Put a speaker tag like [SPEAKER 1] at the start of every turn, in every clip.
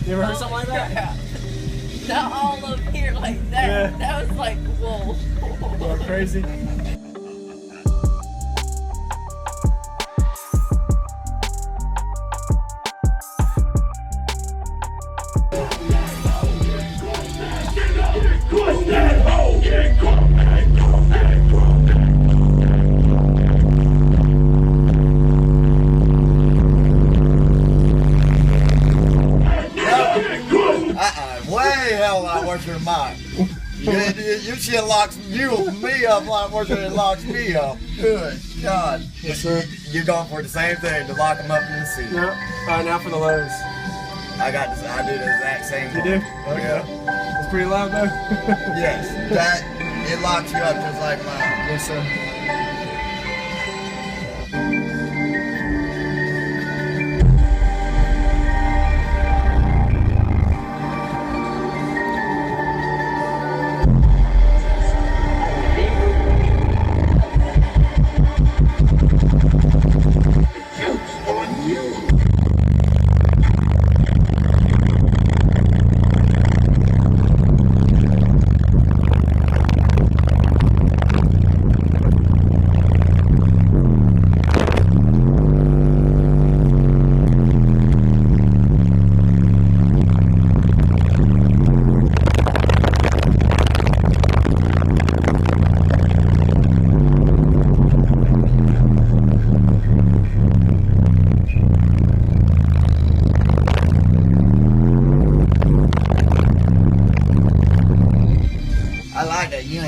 [SPEAKER 1] You ever heard something like that?
[SPEAKER 2] Not all up here like that.
[SPEAKER 1] Yeah.
[SPEAKER 2] That was like, whoa.
[SPEAKER 1] Going crazy.
[SPEAKER 3] Way hell a lot worse than mine. Your shit locks me up a lot worse than it locks me up. Good God.
[SPEAKER 1] Yes, sir.
[SPEAKER 3] You're going for the same thing, to lock them up in the seat.
[SPEAKER 1] Yep. All right, now for the lows.
[SPEAKER 3] I do the exact same
[SPEAKER 1] You
[SPEAKER 3] one.
[SPEAKER 1] do?
[SPEAKER 3] Okay.
[SPEAKER 1] Yeah. It's pretty loud though.
[SPEAKER 3] Yes. It locks you up just like mine.
[SPEAKER 1] Yes, sir.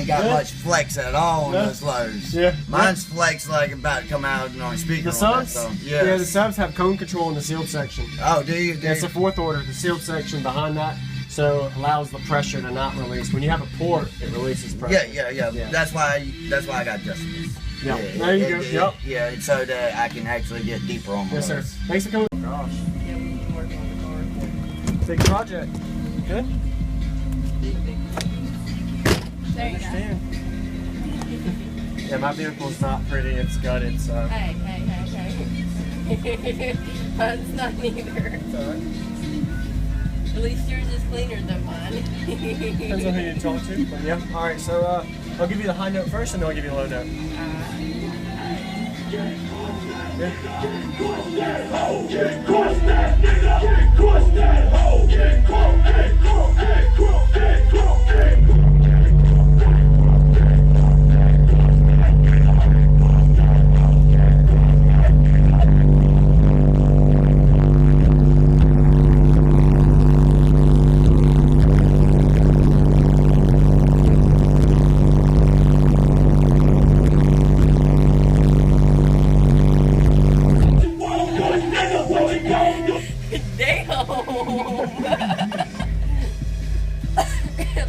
[SPEAKER 3] Got much flex at all on those lows.
[SPEAKER 1] Yeah.
[SPEAKER 3] Mine's flex like about to come out on speaker.
[SPEAKER 1] The subs?
[SPEAKER 3] Yeah.
[SPEAKER 1] Yeah, the subs have cone control in the sealed section.
[SPEAKER 3] Oh, do you?
[SPEAKER 1] Yeah, it's a fourth order, the sealed section behind that, so it allows the pressure to not release. When you have a port, it releases pressure.
[SPEAKER 3] Yeah. That's why I got just this.
[SPEAKER 1] Yeah. There you go. Yep.
[SPEAKER 3] Yeah, so that I can actually get deeper on my
[SPEAKER 1] Yes, sir.
[SPEAKER 3] lows.
[SPEAKER 1] Thanks for coming. Oh, gosh.
[SPEAKER 2] Yeah, we've been working on the car.
[SPEAKER 1] Big project. Good?
[SPEAKER 2] There you go.
[SPEAKER 1] Understand. Yeah, my vehicle's not pretty. It's gutted, so.
[SPEAKER 2] Hey. Mine's not either.
[SPEAKER 1] It's all right.
[SPEAKER 2] At least yours is cleaner than mine.
[SPEAKER 1] Depends on who you talk to. But yeah. All right. So I'll give you the high note first, and then I'll give you the low note.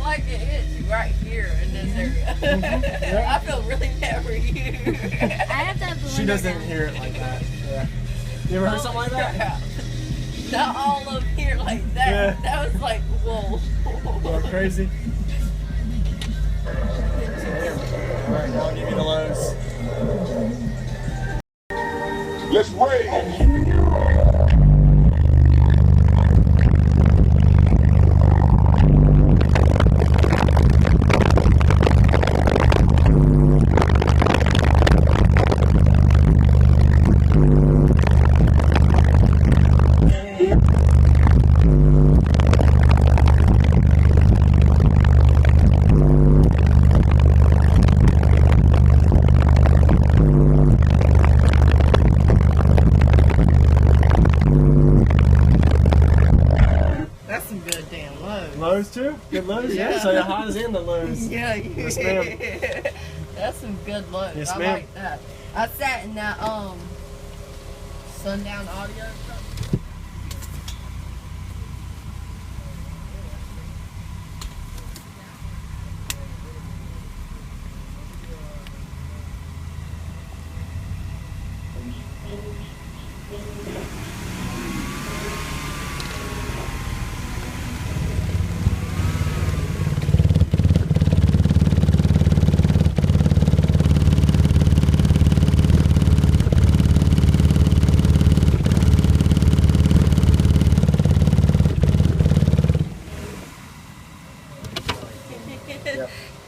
[SPEAKER 2] Like it hits you right here in this area. I feel really bad for you.
[SPEAKER 4] I have to have the
[SPEAKER 1] She doesn't hear it like that. Yeah. You ever heard something like that?
[SPEAKER 2] Not all up here like that.
[SPEAKER 1] Yeah.
[SPEAKER 2] That was like, whoa.
[SPEAKER 1] Going crazy. Alright, now I'll give you the lows.
[SPEAKER 5] Let's rage.
[SPEAKER 1] Lows too? Good lows? Yeah. So the highs and the lows.
[SPEAKER 2] Yeah,
[SPEAKER 1] Yes, ma'am.
[SPEAKER 2] That's some good lows.
[SPEAKER 1] Yes,
[SPEAKER 2] I
[SPEAKER 1] ma'am.
[SPEAKER 2] like that. I sat in that sundown audio stuff.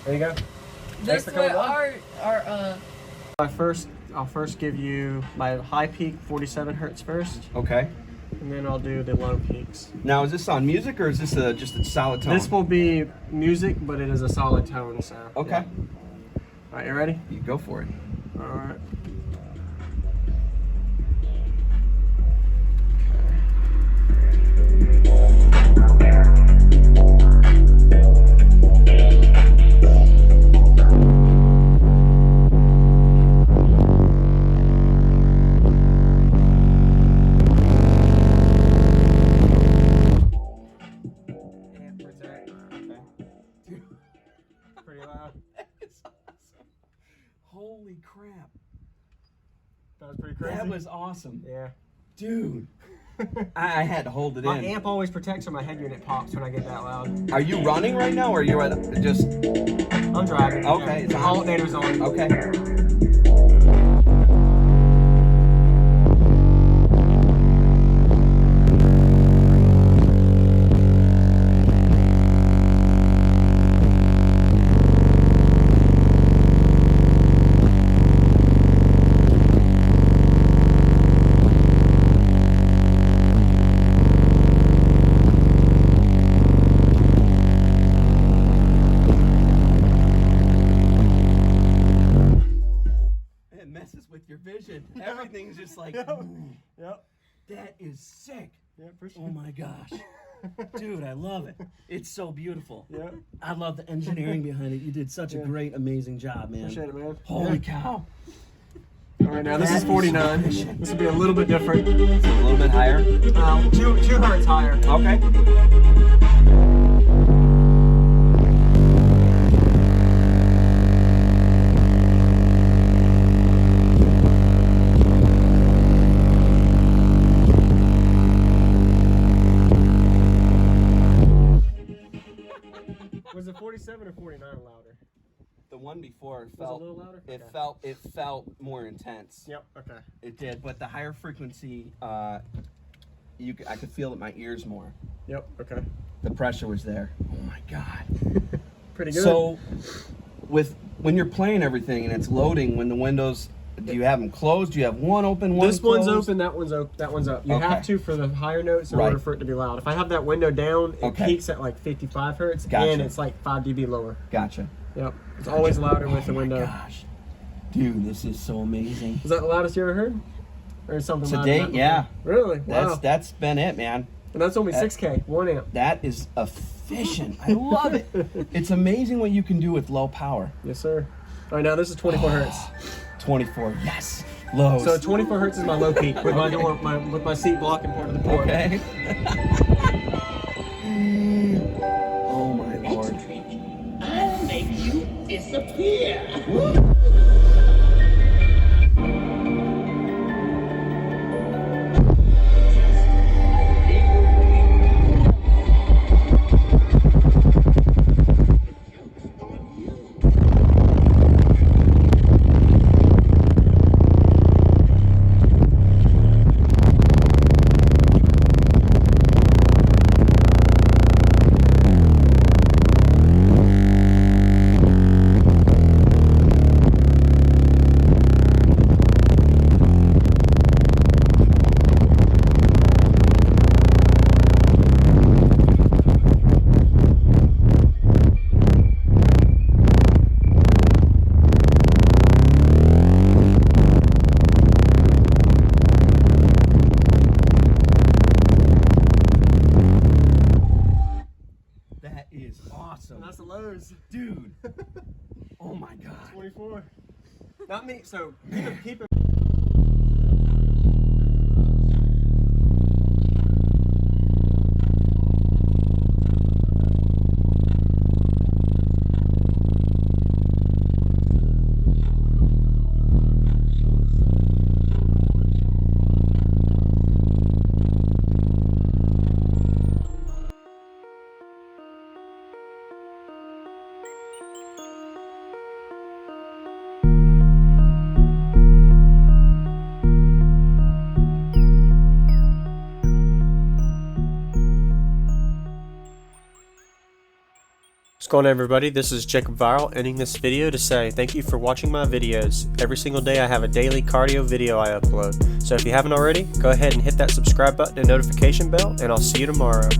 [SPEAKER 1] There you go.
[SPEAKER 2] This
[SPEAKER 1] for
[SPEAKER 2] way,
[SPEAKER 1] coming on.
[SPEAKER 2] our
[SPEAKER 1] I'll first give you my high peak 47 hertz first,
[SPEAKER 4] Okay.
[SPEAKER 1] and then I'll do the low peaks.
[SPEAKER 4] Now, is this on music or is this just a solid tone?
[SPEAKER 1] This will be music, but it is a solid tone, so.
[SPEAKER 4] Okay.
[SPEAKER 1] Yeah. All right, you ready?
[SPEAKER 4] You go for it.
[SPEAKER 1] All right. Pretty loud.
[SPEAKER 4] It's awesome. Holy crap.
[SPEAKER 1] That was pretty crazy.
[SPEAKER 4] That was awesome.
[SPEAKER 1] Yeah.
[SPEAKER 4] Dude. I had to hold it
[SPEAKER 1] My
[SPEAKER 4] in.
[SPEAKER 1] amp always protects when my head unit pops when I get that loud.
[SPEAKER 4] Are you running right now or are you just...
[SPEAKER 1] I'm driving.
[SPEAKER 4] Okay,
[SPEAKER 1] Yeah.
[SPEAKER 4] it's on.
[SPEAKER 1] Alternator's on.
[SPEAKER 4] Okay. It messes with your vision. Everything's just like,
[SPEAKER 1] Yep.
[SPEAKER 4] that is sick.
[SPEAKER 1] Yeah, for sure.
[SPEAKER 4] Oh my gosh. Dude, I love it. It's so beautiful.
[SPEAKER 1] Yeah.
[SPEAKER 4] I love the engineering behind it. You did such a great, amazing job, man.
[SPEAKER 1] Appreciate it, man.
[SPEAKER 4] Holy cow.
[SPEAKER 1] All right, now this is 49. This will be a little bit different.
[SPEAKER 4] It's a little bit higher.
[SPEAKER 1] 2 hertz higher.
[SPEAKER 4] Okay.
[SPEAKER 1] Was it 47 or 49 louder?
[SPEAKER 4] The one before
[SPEAKER 1] Was it
[SPEAKER 4] felt
[SPEAKER 1] a little louder?
[SPEAKER 4] it
[SPEAKER 1] Okay.
[SPEAKER 4] felt more intense.
[SPEAKER 1] Yep. Okay.
[SPEAKER 4] It did, but the higher frequency, I could feel it in my ears more.
[SPEAKER 1] Yep. Okay.
[SPEAKER 4] The pressure was there. Oh my god.
[SPEAKER 1] Pretty good.
[SPEAKER 4] So, when you're playing everything and it's loading, when the windows, do you have them closed? Do you have one open, one
[SPEAKER 1] this one's
[SPEAKER 4] closed?
[SPEAKER 1] open, that one's open, that one's up. You
[SPEAKER 4] Okay.
[SPEAKER 1] have to for the higher notes in
[SPEAKER 4] Right.
[SPEAKER 1] order for it to be loud. If I have that window down, it
[SPEAKER 4] Okay.
[SPEAKER 1] peaks at like 55 hertz,
[SPEAKER 4] Gotcha.
[SPEAKER 1] and it's like 5 dB lower.
[SPEAKER 4] Gotcha.
[SPEAKER 1] Yep. It's always louder with the window.
[SPEAKER 4] Gosh, dude, this is so amazing.
[SPEAKER 1] Is that the loudest you ever heard? Or is something
[SPEAKER 4] To
[SPEAKER 1] louder than
[SPEAKER 4] date,
[SPEAKER 1] that
[SPEAKER 4] yeah.
[SPEAKER 1] before? Really? Wow.
[SPEAKER 4] That's been it, man.
[SPEAKER 1] And that's only 6K, 1 amp.
[SPEAKER 4] That is efficient. I love it. It's amazing what you can do with low power.
[SPEAKER 1] Yes, sir. All right, now this is 24 hertz.
[SPEAKER 4] 24, yes. Low.
[SPEAKER 1] So 24 hertz is my low peak with my door, with my seat blocking part of the port.
[SPEAKER 4] Okay. Oh my lord.
[SPEAKER 6] I'll make you disappear.
[SPEAKER 4] That is awesome.
[SPEAKER 1] That's the lows.
[SPEAKER 4] Dude. Oh my god.
[SPEAKER 1] 24. Not me. So keep it. What's going on, everybody? This is Jacob Viral, ending this video to say thank you for watching my videos. Every single day I have a daily cardio video I upload. So if you haven't already, go ahead and hit that subscribe button and notification bell, and I'll see you tomorrow.